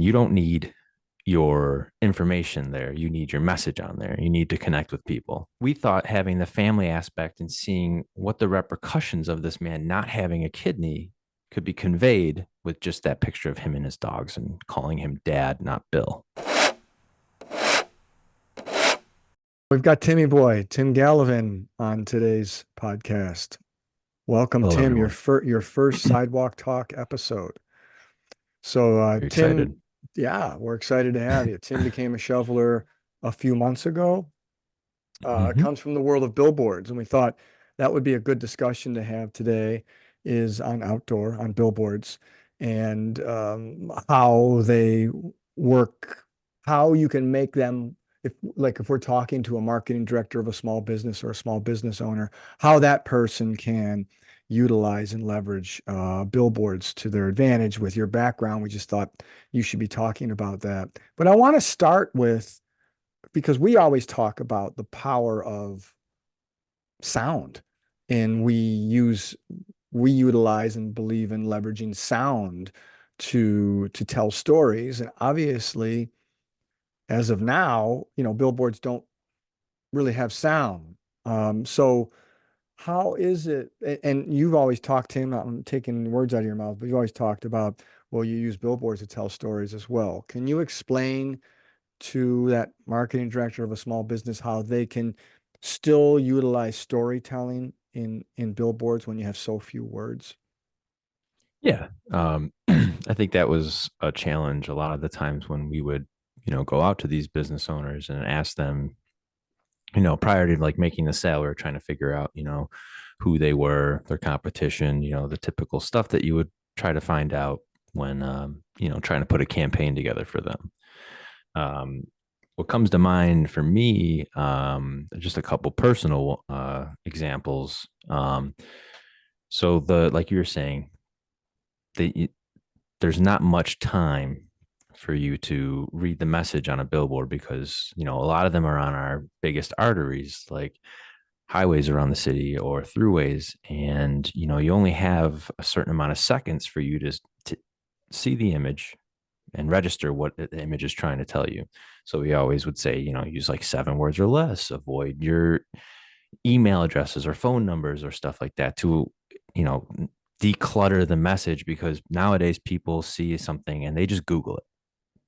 you don't need your information there. You need your message on there. You need to connect with people. We thought having the family aspect and seeing what the repercussions of this man not having a kidney could be conveyed with just that picture of him and his dogs and calling him dad, not Bill. We've got Timmy Boy, Tim Gallivan on today's podcast. Welcome, Hello, Tim, everyone. your first Sidewalk Talk episode. So, Very excited. Tim, yeah, we're excited to have you. Tim became a shoveler a few months ago. Mm-hmm. Comes from the world of billboards, and we thought that would be a good discussion to have today is on billboards, and how they work, how you can make them, if we're talking to a marketing director of a small business or a small business owner, how that person can utilize and leverage billboards to their advantage. With your background, we just thought you should be talking about that. But I want to start with, because we always talk about the power of sound, and we utilize and believe in leveraging sound to tell stories. And obviously, as of now, billboards don't really have sound. So how is it? And you've always talked, Tim, I'm taking words out of your mouth, but you've always talked about, well, you use billboards to tell stories as well. Can you explain to that marketing director of a small business how they can still utilize storytelling in billboards when you have so few words? Yeah. I think that was a challenge a lot of the times when we would, go out to these business owners and ask them, prior to like making the sale, we were trying to figure out, who they were, their competition, the typical stuff that you would try to find out when, trying to put a campaign together for them. Um, what comes to mind for me, just a couple personal examples. So like you were saying, the there's not much time for you to read the message on a billboard because a lot of them are on our biggest arteries like highways around the city or throughways, and you only have a certain amount of seconds for you to see the image and register what the image is trying to tell you. So we always would say, use like 7 words or less, avoid your email addresses or phone numbers or stuff like that to, you know, declutter the message, because nowadays people see something and they just Google it.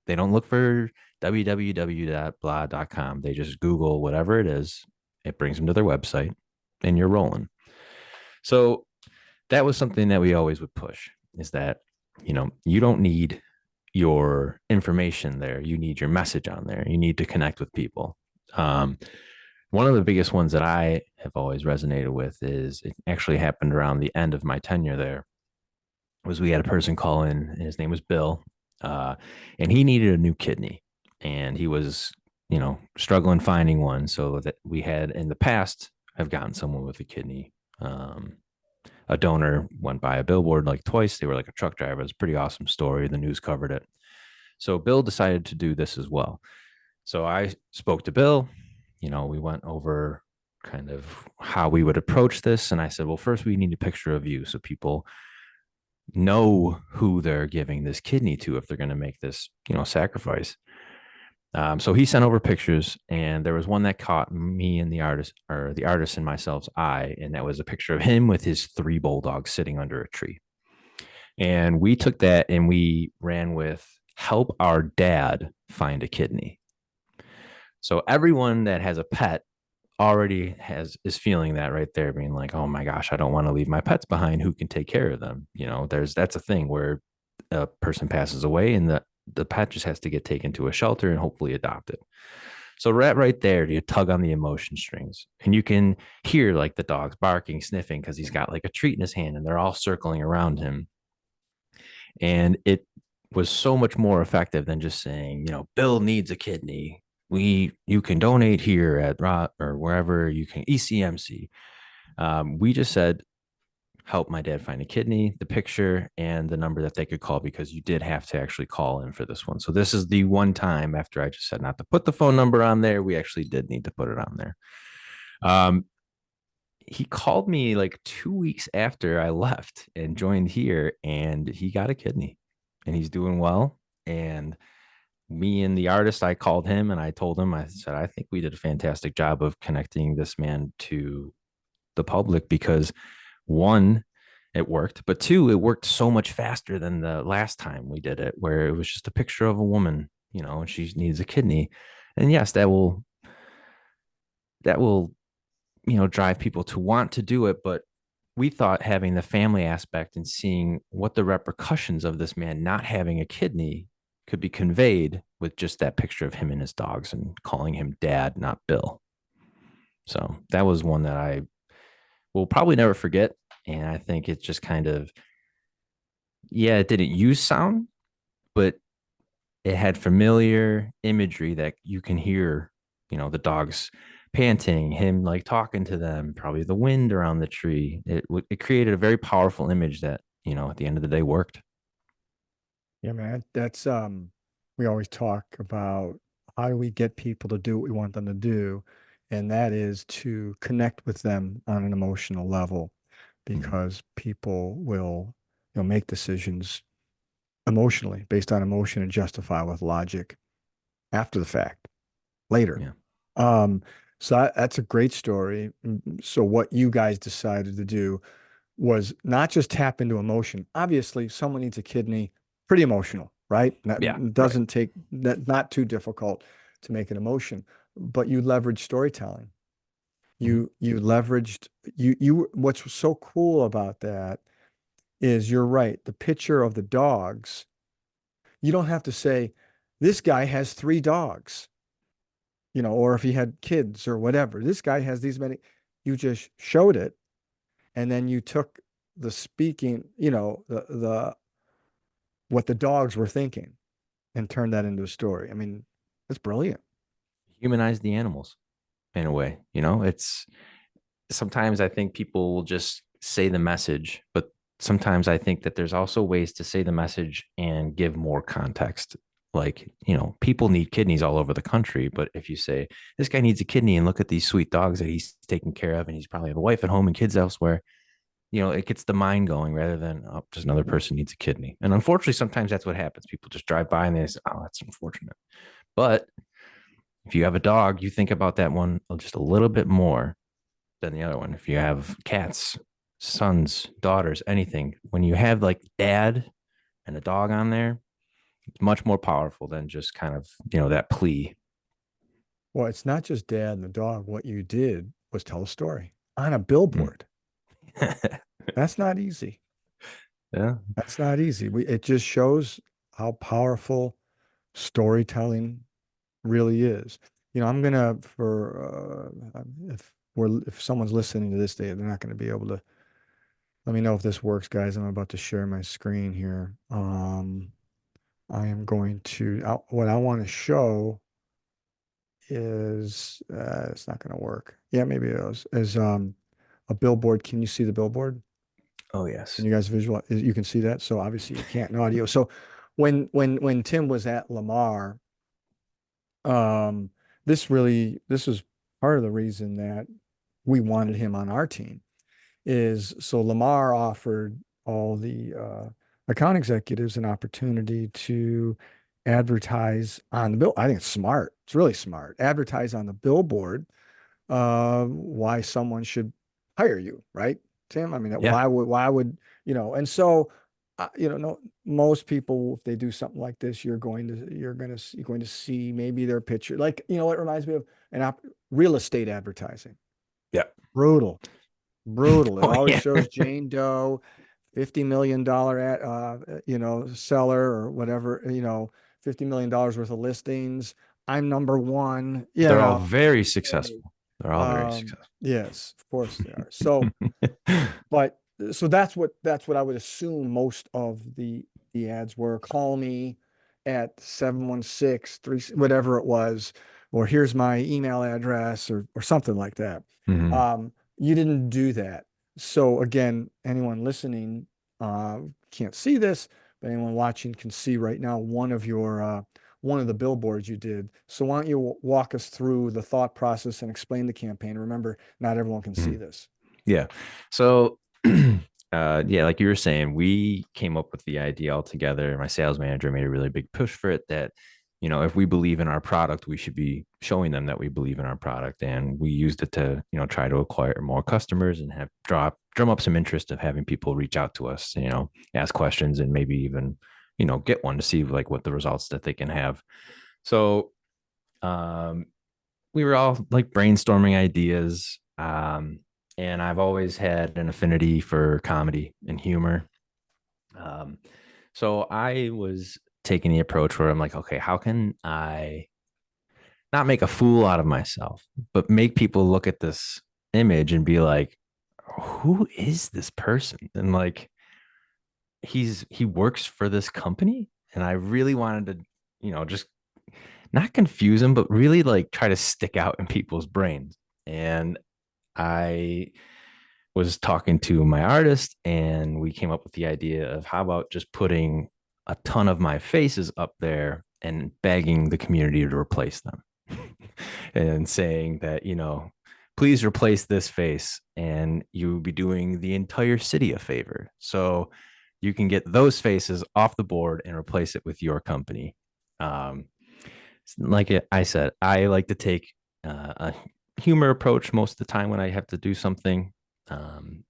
They don't look for www.blah.com. They just Google whatever it is. It brings them to their website and you're rolling. So that was something that we always would push, is that, you don't need your information there. You need your message on there. You need to connect with people. Um, One of the biggest ones that I have always resonated with is, it actually happened around the end of my tenure there, was we had a person call in, and his name was Bill, uh, and he needed a new kidney, and he was, struggling finding one. So that we had in the past have gotten someone with a kidney. A donor went by a billboard like twice. They were like a truck driver. It was a pretty awesome story. The news covered it. So Bill decided to do this as well. So I spoke to Bill. We went over kind of how we would approach this. And I said, well, first we need a picture of you so people know who they're giving this kidney to if they're going to make this, sacrifice. So he sent over pictures, and there was one that caught me and the artist and myself's eye, and that was a picture of him with his 3 bulldogs sitting under a tree. And we took that and we ran with help our dad find a kidney. So everyone that has a pet already is feeling that right there, being like, oh my gosh, I don't want to leave my pets behind. Who can take care of them? That's a thing where a person passes away and the pet just has to get taken to a shelter and hopefully adopted. So right there, you tug on the emotion strings, and you can hear like the dogs barking, sniffing, because he's got like a treat in his hand and they're all circling around him. And it was so much more effective than just saying, Bill needs a kidney. You can donate here at Rot or wherever you can, ECMC. We just said, help my dad find a kidney, the picture, and the number that they could call, because you did have to actually call in for this one. So this is the one time after I just said not to put the phone number on there, we actually did need to put it on there. He called me like 2 weeks after I left and joined here, and he got a kidney and he's doing well. And me and the artist, I called him and I told him, I said, I think we did a fantastic job of connecting this man to the public because one, it worked, but two, it worked so much faster than the last time we did it, where it was just a picture of a woman, and she needs a kidney. And yes, that will drive people to want to do it, but we thought having the family aspect and seeing what the repercussions of this man not having a kidney could be conveyed with just that picture of him and his dogs and calling him dad, not Bill. So that was one that I will probably never forget. And I think it just kind of, yeah, it didn't use sound, but it had familiar imagery that you can hear, the dogs panting, him like talking to them, probably the wind around the tree. It created a very powerful image that, at the end of the day worked. Yeah, man. That's we always talk about how do we get people to do what we want them to do, and that is to connect with them on an emotional level Mhm. because people will, make decisions emotionally based on emotion and justify with logic after the fact, later. Yeah. Um, so that's a great story. So what you guys decided to do was not just tap into emotion. Obviously, someone needs a kidney, pretty emotional, right? Yeah. That Right. doesn't take that not too difficult to make an emotion, but you leverage storytelling. Mhm. You leveraged you what's so cool about that is you're right. The picture of the dogs, you don't have to say, this guy has three dogs, or if he had kids or whatever. This guy has these many. You just showed it, and then you took the speaking, the what the dogs were thinking and turned that into a story. I mean, that's brilliant. Humanize the animals in a way. It's sometimes I think people will just say the message, but sometimes I think that there's also ways to say the message and give more context. Like, people need kidneys all over the country, but if you say this guy needs a kidney and look at these sweet dogs that he's taking care of, and he's probably have a wife at home and kids elsewhere, it gets the mind going rather than, oh, just another person needs a kidney. And unfortunately, sometimes that's what happens. People just drive by and they say, oh, that's unfortunate. But if you have a dog, you think about that one just a little bit more than the other one. If you have cats, sons, daughters, anything, when you have like dad and a dog on there, it's much more powerful than just kind of, that plea. Well, it's not just dad and the dog. What you did was tell a story on a Mm. billboard. That's not easy. Yeah. That's not easy. It just shows how powerful storytelling really is. I'm gonna if someone's listening to this, they're not gonna be able to. Let me know if this works, guys. I'm about to share my screen here. I am going to, what I want to show is, it's not going to work. Yeah, maybe it is a billboard. Can you see the billboard? Oh, Can yes. you guys visualize? You can see that. So obviously you can't in audio. So when Tim was at Lamar, um, this was part of the reason that we wanted him on our team is so Lamar offered all the account executives an opportunity to advertise on the bill. I think it's smart. It's really smart. Advertise on the billboard why someone should hire you, right, Tim? I mean, Yeah. why would, and so, no, most people, if they do something like this, you're going to see maybe their picture. Like, it reminds me of an real estate advertising. Yeah. Brutal. Brutal. It Oh, always yeah. shows Jane Doe, $50 million seller or whatever, $50 million worth of listings. I'm number one, They're all very successful. They're all very successful. yes, of course they are. So, but so that's what I would assume most of the ads were. Call me at 716 3 whatever it was, or here's my email address or something like that. Mhm. You didn't do that. So again, anyone listening can't see this, but anyone watching can see right now one of the billboards you did. So why don't you walk us through the thought process and explain the campaign? Remember, not everyone can see Mhm. this. Yeah. So Yeah, like you were saying, we came up with the idea all together. My sales manager made a really big push for it that, if we believe in our product, we should be showing them that we believe in our product. And we used it to, try to acquire more customers and have drum up some interest of having people reach out to us, ask questions and maybe even, get one to see like what the results that they can have. So um we were all like brainstorming ideas. And I've always had an affinity for comedy and humor. Um, so I was taking the approach where I'm like, okay, how can I not make a fool out of myself, but make people look at this image and be like, who is this person? And like, he works for this company. And I really wanted to, just not confuse him, but really like try to stick out in people's brains. And I was talking to my artist and we came up with the idea of how about just putting a ton of my faces up there and begging the community to replace them and saying that, please replace this face and you would be doing the entire city a favor. So you can get those faces off the board and replace it with your company. Um, like I said, I like to take a humor approach most of the time when I have to do something. Um,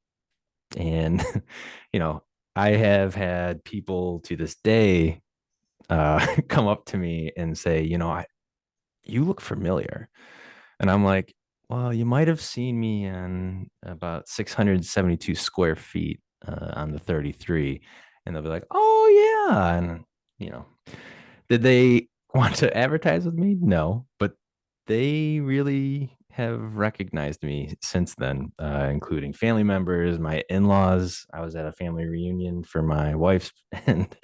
and, you know, I have had people to this day come up to me and say, you look familiar. And I'm like, well, you might have seen me on about 672 square feet on the 33. And they'll be like, oh, yeah. And, you know, did they want to advertise with me? No, but they really have recognized me since then, including family members, my in laws. I was at a family reunion for my wife's, and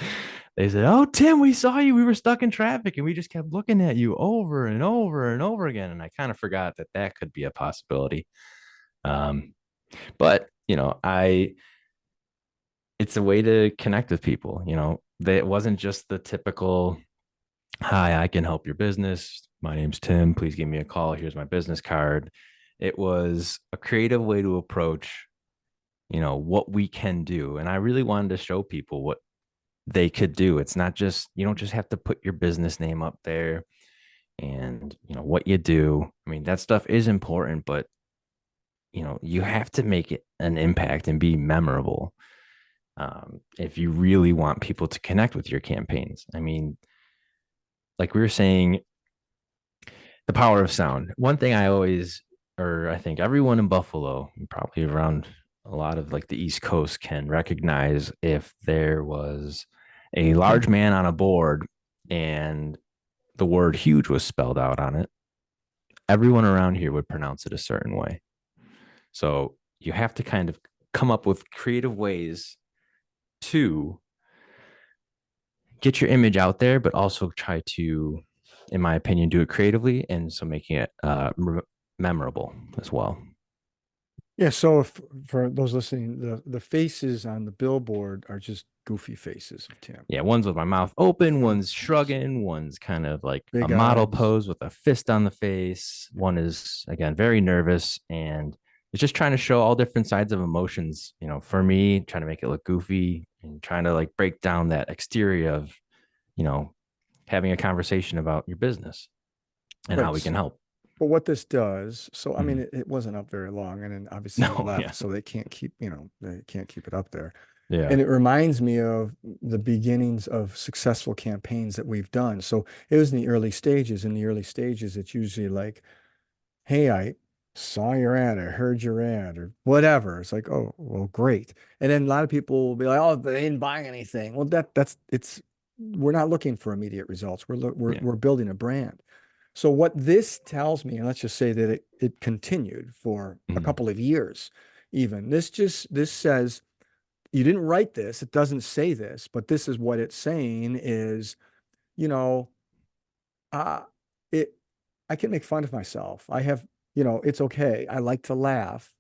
they said, "Oh, Tim, we saw you. We were stuck in traffic and we just kept looking at you over and over and over again." And I kind of forgot that that could be a possibility. Um, but, it's a way to connect with people. It wasn't just the typical, hi, I can help your business. My name's Tim. Please give me a call. Here's my business card. It was a creative way to approach, what we can do. And I really wanted to show people what they could do. It's not just, you don't just have to put your business name up there and, what you do. I mean, that stuff is important, but, you have to make it an impact and be memorable. If you really want people to connect with your campaigns. I mean, like we were saying, the power of sound. One thing I always, or I think everyone in Buffalo, probably around a lot of like the East Coast, can recognize if there was a large man on a board and the word huge was spelled out on it, everyone around here would pronounce it a certain way. So you have to kind of come up with creative ways to get your image out there, but also try to, in my opinion, do it creatively and so making it memorable as well. Yeah, so if, for those listening, the faces on the billboard are just goofy faces of Tim. Yeah, one's with my mouth open, And one's shrugging, one's kind of like a big model eyes. pose with a fist on the face. One is again very nervous and it's just trying to show all different sides of emotions. For me, trying to make it look goofy and trying to like break down that exterior of, you know, having a conversation about your business and how we Right. can help. But what this does, so I mean, Mhm. it wasn't up very long, and then obviously you No, left, yeah, so they can't keep it up there. yeah, And it reminds me of the beginnings of successful campaigns that we've done. So it was in the early stages. In the early stages, it's usually like, hey, I saw your ad, I heard your ad, or whatever. It's like, oh, well, great. And then a lot of people will be like, oh, they didn't buy anything. Well, we're not looking for immediate results. yeah. We're building a brand. So what this tells me, and let's just say that it continued for a Mhm. couple of years, even. This says you didn't write this. It doesn't say this, but this is what it's saying is, you know, uh, it, I can make fun of myself. It's okay. I like to laugh.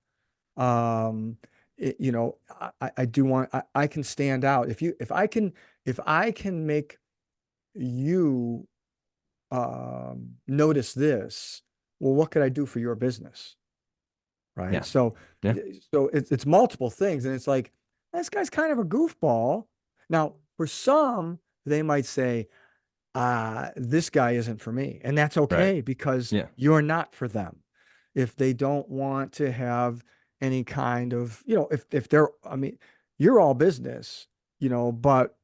Um, I do I can stand out. If I can make you notice this, well, what could I do for your business? Right. Yeah, So, yeah, it's multiple things. And it's like, this guy's kind of a goofball. Now, for some, they might say, this guy isn't for me. And that's Right. okay because Yeah. you're not for them. If they don't want to have any kind of, if they're, I mean, you're all business, but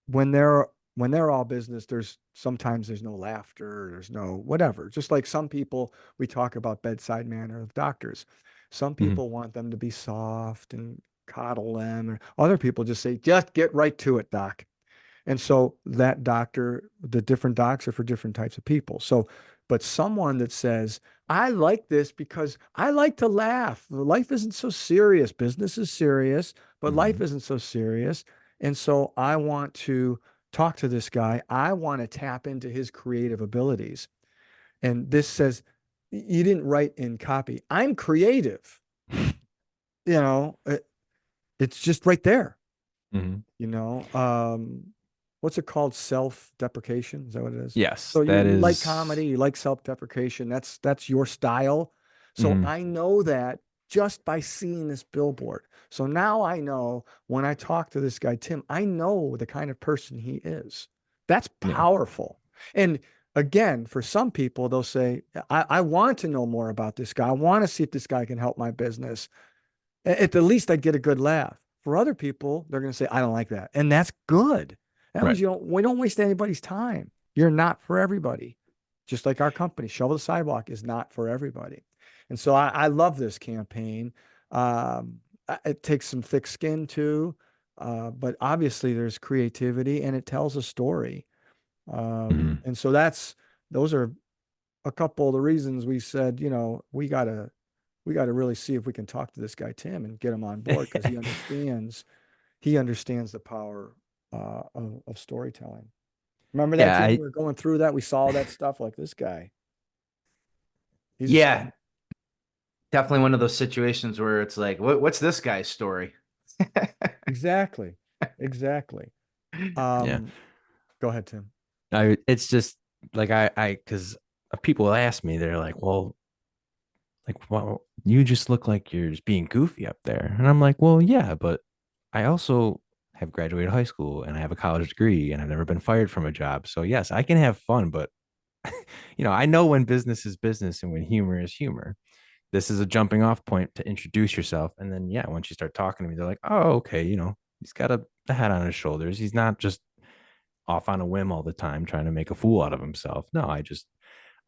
when they're when they're all business, there's no laughter, there's no whatever. Just like some people, we talk about bedside manner of doctors. Some Mhm. people want them to be soft and coddle them, and other people just say, just get right to it, doc. And so that doctor, the different docs are for different types of people. So, but someone that says, I like this because I like to laugh. Life isn't so serious. Business is serious, but life Mhm. isn't so serious. And so I want to talk to this guy. I want to tap into his creative abilities. And this says, you didn't write in copy. I'm creative. You know, it's just right there. Mhm. you know what's it called, self-deprecation, is that what it is? Yes, So that you like is. comedy, you like self-deprecation, that's your style. So Mhm. I know that just by seeing this billboard. So now I know when I talk to this guy Tim, I know the kind of person he is. That's Yeah. powerful. And again, for some people they'll say, I want to know more about this guy, I want to see if this guy can help my business. At the least, I'd get a good laugh. For other people, they're going to say, I don't like that. And that's good. That Right. means we don't waste anybody's time. You're not for everybody. Just like our company, Shovel the Sidewalk is not for everybody. And so I love this campaign. It takes some thick skin too, but obviously there's creativity and it tells a story. Mhm. And so those are a couple of the reasons we said, we got to really see if we can talk to this guy Tim and get him on board because he understands the power of storytelling. Remember that, Yeah, Jim? We I were going through that. We saw that stuff like this guy. He's Yeah, definitely one of those situations where it's like, what's this guy's story? exactly, exactly. yeah. Um, Go ahead, Tim. I it's just like because people ask me, they're like, well, you just look like you're just being goofy up there. And I'm like, well, yeah, but I also have graduated high school and I have a college degree and I've never been fired from a job. So yes, I can have fun, but I know when business is business and when humor is humor. This is a jumping off point to introduce yourself. And then yeah, once you start talking to me, they're like, oh, okay, he's got a head on his shoulders. He's not just off on a whim all the time trying to make a fool out of himself. No,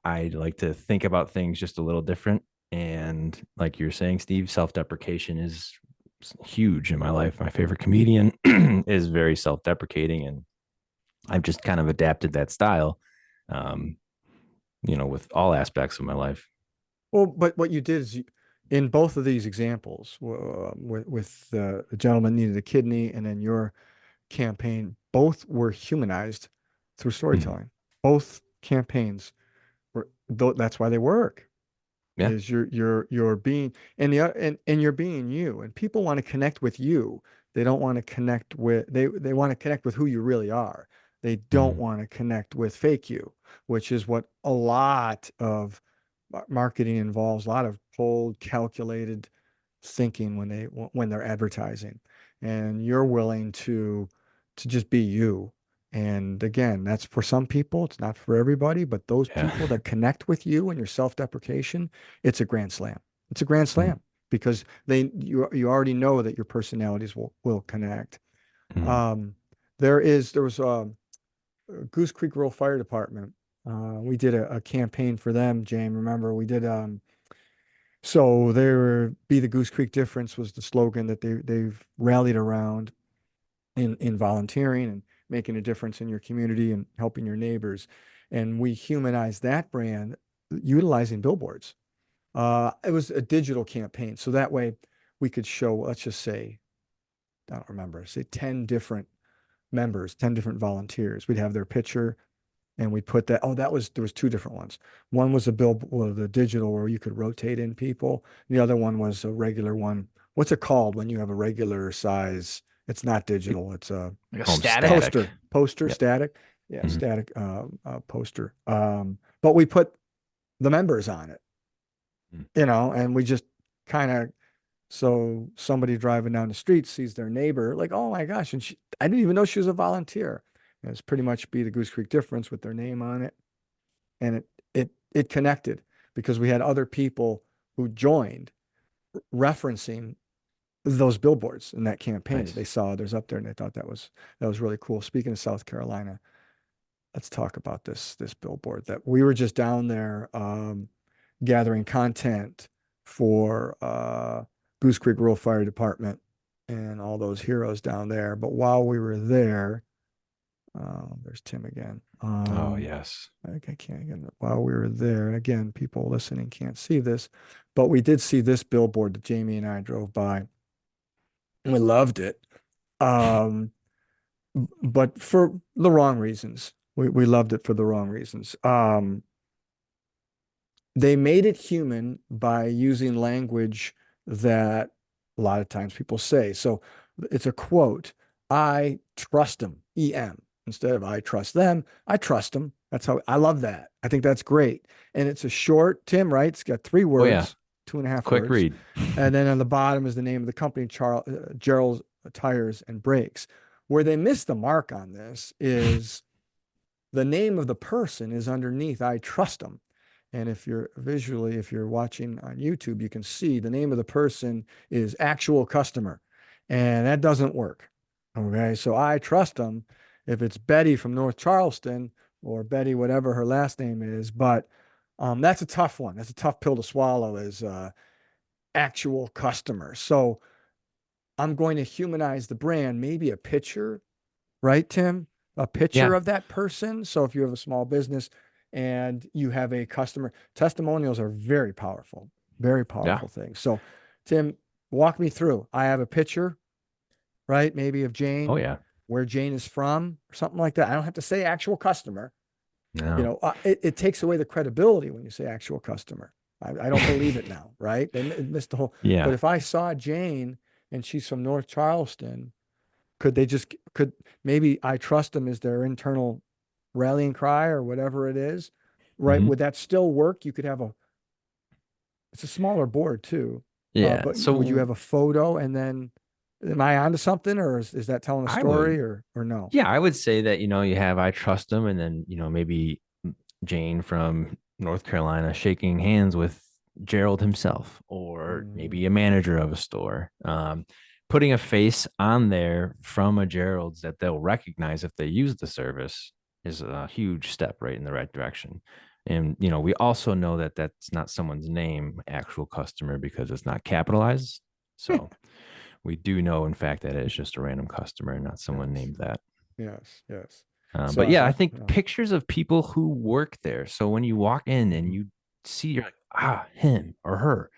I like to think about things just a little different. And like you're saying, Steve, self-deprecation is huge in my life. My favorite comedian is very self-deprecating, and I've just kind of adapted that style, um, with all aspects of my life. Well, but what you did is in both of these examples, with the gentleman needed a kidney, and then your campaign, both were humanized through Mhm. storytelling. Both campaigns that's why they work. Yeah. Is you're being, and you're being you, and people want to connect with you. They don't want to connect with, they want to connect with who you really are. They don't Mhm. want to connect with fake you, which is what a lot of marketing involves, a lot of cold calculated thinking when they're advertising. And you're willing to just be you. And again, that's for some people, it's not for everybody, but those Yeah. people that connect with you and your self-deprecation, it's a grand slam. It's a grand Mhm. slam because you already know that your personalities will connect. Mhm. Um, there was Goose Creek Rural Fire Department. We did a campaign for them, Jane. Remember, we did so there be the Goose Creek difference was the slogan that they've rallied around in volunteering and making a difference in your community and helping your neighbors. And we humanized that brand utilizing billboards. It was a digital campaign. So that way we could show, let's just say, I don't remember, say 10 different members, 10 different volunteers. We'd have their picture and we put that. Oh, there was two different ones. One was the digital where you could rotate in people. The other one was a regular one. What's it called when you have a regular size? It's not digital. It's a Like a Home static? static. poster, Yep. static. Yeah, Mhm. static poster. But we put the members on it, Mhm. and we just kind of So somebody driving down the street sees their neighbor, like, oh my gosh, and I didn't even know she was a volunteer. And it's pretty much be the Goose Creek difference with their name on it, and it connected because we had other people who joined referencing those billboards in that campaign that Nice. they saw others up there, and they thought that was really cool. Speaking of South Carolina, let's talk about this billboard that we were just down there gathering content for Goose Creek Rural Fire Department and all those heroes down there. But while we were there, there's Tim again. Oh, yes. I can't again. While we were there, and again, people listening can't see this, but we did see this billboard that Jamie and I drove by. And we loved it. Um, but for the wrong reasons. We loved it for the wrong reasons. They made it human by using language that a lot of times people say. So it's a quote, I trust them, EM. Instead of I trust them, I trust them. That's how I love that. I think that's great. And it's a short, Tim, right? It's got 3 Oh, yeah. words, 2.5 Quick words. read. And then on the bottom is the name of the company, Gerald's Tires and Brakes. Where they missed the mark on this is the name of the person is underneath, I trust them. And if you're watching on YouTube, you can see the name of the person is actual customer. And that doesn't work. Okay. So I trust them if it's Betty from North Charleston or Betty, whatever her last name is. But that's a tough one. That's a tough pill to swallow as actual customer. So I'm going to humanize the brand, maybe a picture, right, Tim? A picture Yeah. of that person. So if you have a small business and you have a customer, testimonials are very Yeah. powerful things. So, Tim, walk me through. I have a picture, right? Maybe of Oh, Jane, yeah. where Jane is from, or something like that. I don't have to say actual customer. No. It takes away the credibility when you say actual customer. I don't believe it now, right? They missed the whole. But Yeah. if I saw Jane and she's from North Charleston, could maybe I trust them as their internal rallying cry or whatever it is, right? Mhm. Would that still work? You could have it's a smaller board too. Yeah. But would you So have a photo and then am I onto something or is that telling a I would, story or no? yeah, I would say that, you have I trust them, and then, maybe Jane from North Carolina shaking hands with Gerald himself, or Mm. maybe a manager of a store. Putting a face on there from a Gerald's that they'll recognize if they use the service is a huge step right in the right direction. And, we also know that that's not someone's name, actual customer, because it's not capitalized. So we do know, in fact, that it's just a random customer and not someone Yes, named that. yes. But So yeah, I think yeah. pictures of people who work there. So when you walk in and Mhm. you see, you're like, him or her,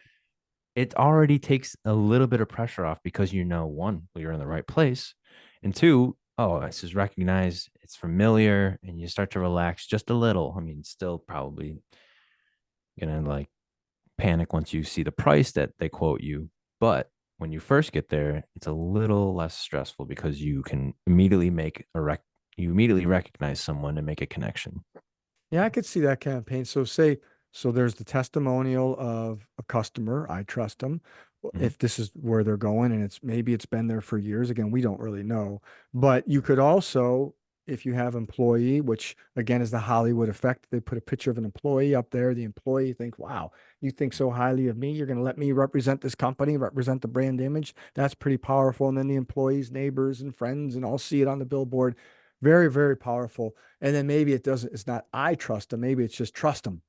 it already takes a little bit of pressure off because one, well, you're in the right place. And two, oh, this is recognized, it's familiar, and you start to relax just a little. I mean, still probably gonna like panic once you see the price that they quote you. But when you first get there, it's a little less stressful because you can immediately you immediately recognize someone and make a connection. Yeah, I could see that campaign. So there's the testimonial of a customer. I trust them. Mhm. If this is where they're going and maybe it's been there for years, again, we don't really know. But you could also, if you have employee, which again is the Hollywood effect, they put a picture of an employee up there. The employee think, wow, you think so highly of me. You're going to let me represent this company, represent the brand image. That's pretty powerful. And then the employees, neighbors, and friends, and all see it on the billboard. Very, very powerful. And then maybe it's not I trust them, maybe it's just trust them,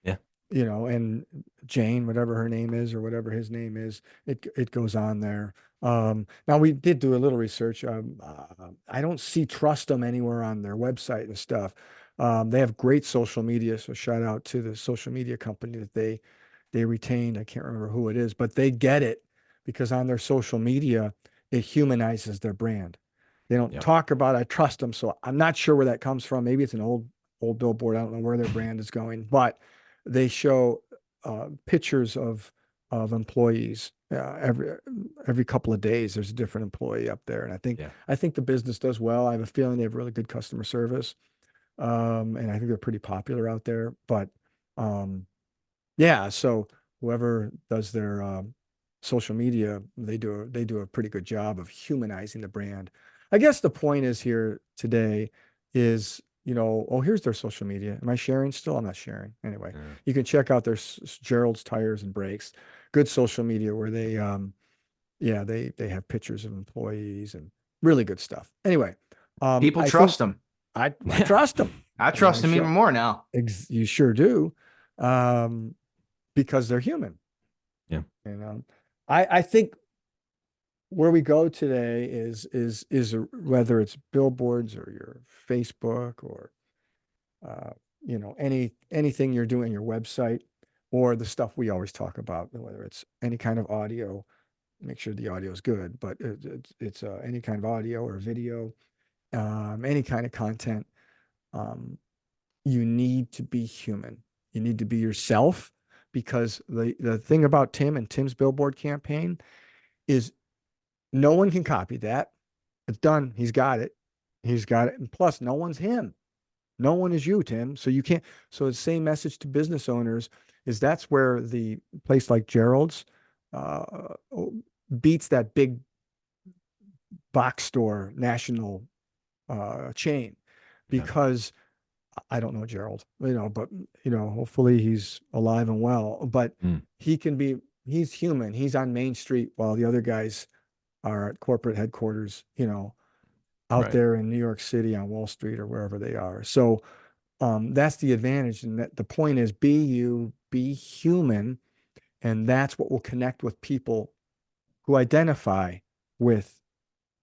Yeah. and Jane, whatever her name is or whatever his name is, it goes on there. Now we did do a little research. I don't see trust them anywhere on their website and stuff. They have great social media, so shout out to the social media company that they retained. I can't remember who it is, but they get it because on their social media, it humanizes their brand. They don't Yep. talk about I trust them. So I'm not sure where that comes from. Maybe it's an old billboard. I don't know where their brand is going, but they show pictures of employees every couple of days. There's a different employee up there, and Yeah. I think the business does well. I have a feeling they have really good customer service, and I think they're pretty popular out there. But um, yeah, so whoever does their social media, they do a pretty good job of humanizing the brand. I guess the point is here today is, oh, here's their social media. Am I sharing still? I'm not sharing. Anyway, Yeah. you can check out their Gerald's Tires and Brakes, good social media where they, yeah, they have pictures of employees and really good stuff. Anyway, People I think trust them. I trust them. I trust them even more now. You sure do, because they're human. Yeah. I think where we go today is whether it's billboards or your Facebook or anything you're doing, your website, or the stuff we always talk about, whether it's any kind of audio, make sure the audio is good, but it's any kind of audio or video, any kind of content. Um, you need to be human. You need to be yourself, because the thing about Tim and Tim's billboard campaign is no one can copy that. It's done. He's got it. He's got it. And plus, no one's him. No one is you, Tim. So you can't. So the same message to business owners is that's where the place like Gerald's beats that big box store national chain, because I don't know Gerald, but hopefully he's alive and well. But Mm. he's human. He's on Main Street while the other guys are at corporate headquarters, out Right. there in New York City on Wall Street or wherever they are. So that's the advantage. And that the point is, be you, be human. And that's what will connect with people who identify with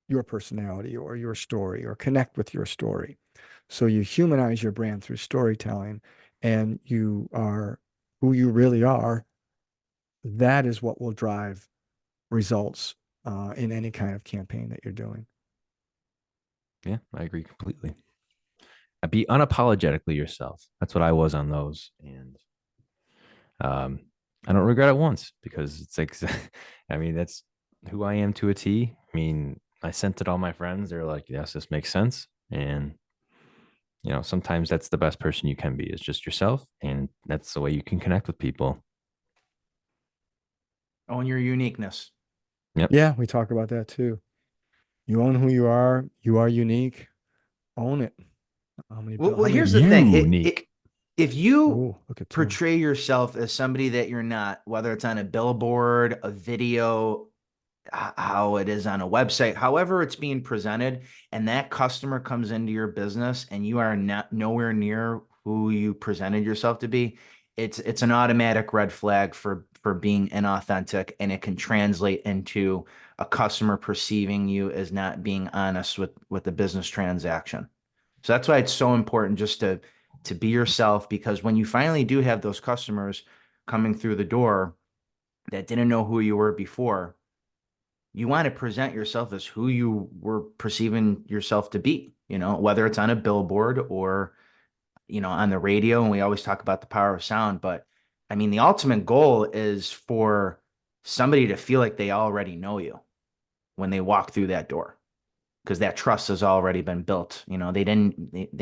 your personality or your story or connect with your story. So you humanize your brand through storytelling, and you are who you really are. That is what will drive results in any kind of campaign that you're doing. Yeah, I agree completely. Be unapologetically yourself. That's what I was on those, and I don't regret it once, because it's like, I mean, that's who I am to a T. I mean, I sent it all my friends. They're like, yes, this makes sense, and sometimes that's the best person you can be, is just yourself, and that's the way you can connect with people. Own your uniqueness. Yep. Yeah, we talk about that too. You own who you are. You are unique. Own it. Well, How many? here's the thing. Unique. If you Oh, look at Tim. portray yourself as somebody that you're not, whether it's on a billboard, a video, how it is on a website, however it's being presented, and that customer comes into your business and you are not nowhere near who you presented yourself to be, it's an automatic red flag for being inauthentic, and it can translate into a customer perceiving you as not being honest with the business transaction. So that's why it's so important just to be yourself, because when you finally do have those customers coming through the door that didn't know who you were before, you want to present yourself as who you were perceiving yourself to be, whether it's on a billboard or, on the radio. And we always talk about the power of sound, but I mean, the ultimate goal is for somebody to feel like they already know you when they walk through that door, because that trust has already been built. They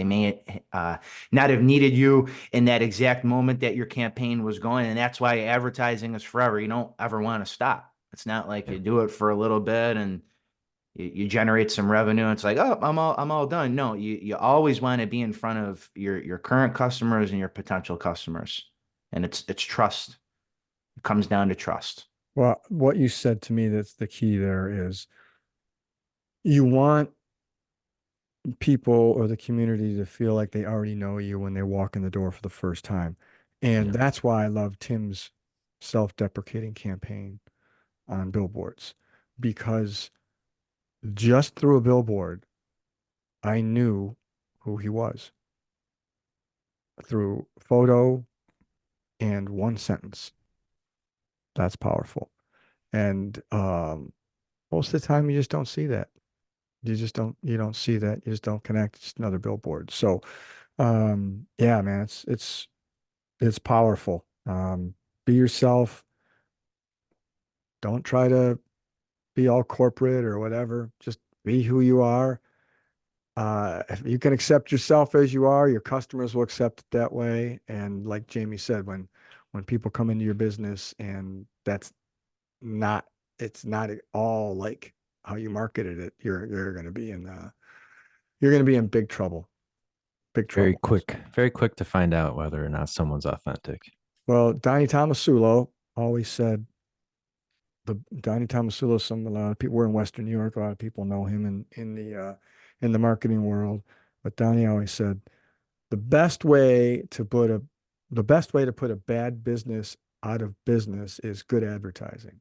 may not have needed you in that exact moment that your campaign was going. And that's why advertising is forever. You don't ever want to stop. It's not like Yeah. you do it for a little bit and you generate some revenue. And it's like, oh, I'm all done. No, you always want to be in front of your current customers and your potential customers. And it's trust. It comes down to trust. Well, what you said to me, that's the key there, is you want people or the community to feel like they already know you when they walk in the door for the first time. And Yeah. that's why I love Tim's self-deprecating campaign on billboards, because just through a billboard, I knew who he was through photo and one sentence. That's powerful. And most of the time, you just don't see that. You don't see that. You just don't connect. It's another billboard. So, yeah, man, it's powerful. Be yourself. Don't try to be all corporate or whatever. Just be who you are. If you can accept yourself as you are, your customers will accept it that way. And like Jamie said, when people come into your business and that's not it's not at all like how you marketed it, you're going to be in you're going to be in big trouble. Big Very trouble. quick, very quick to find out whether or not someone's authentic. Well, Donnie Tomasulo always said, Donnie Tomasulo, a lot of people, we're in Western New York, a lot of people know him in the marketing world. But Donnie always said the best way to put a bad business out of business is good advertising.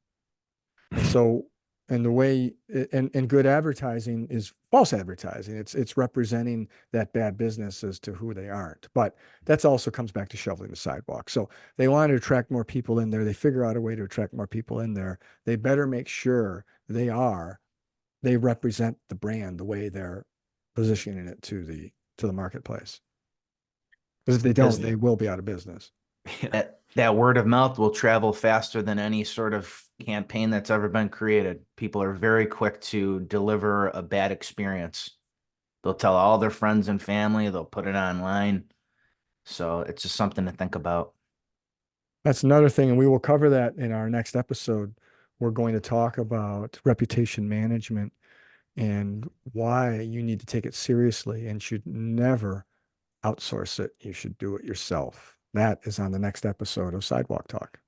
And so, and the way, and good advertising is false advertising. It's representing that bad business as to who they aren't. But that's also comes back to shoveling the sidewalk. So they want to attract more people in there. They figure out a way to attract more people in there. They better make sure they represent the brand the way they're positioning it to the marketplace. Because if they Because don't, they will be out of business. that word of mouth will travel faster than any sort of campaign that's ever been created. People are very quick to deliver a bad experience. They'll tell all their friends and family, they'll put it online. So it's just something to think about. That's another thing, and we will cover that in our next episode. We're going to talk about reputation management and why you need to take it seriously and should never outsource it. You should do it yourself. That is on the next episode of Sidewalk Talk.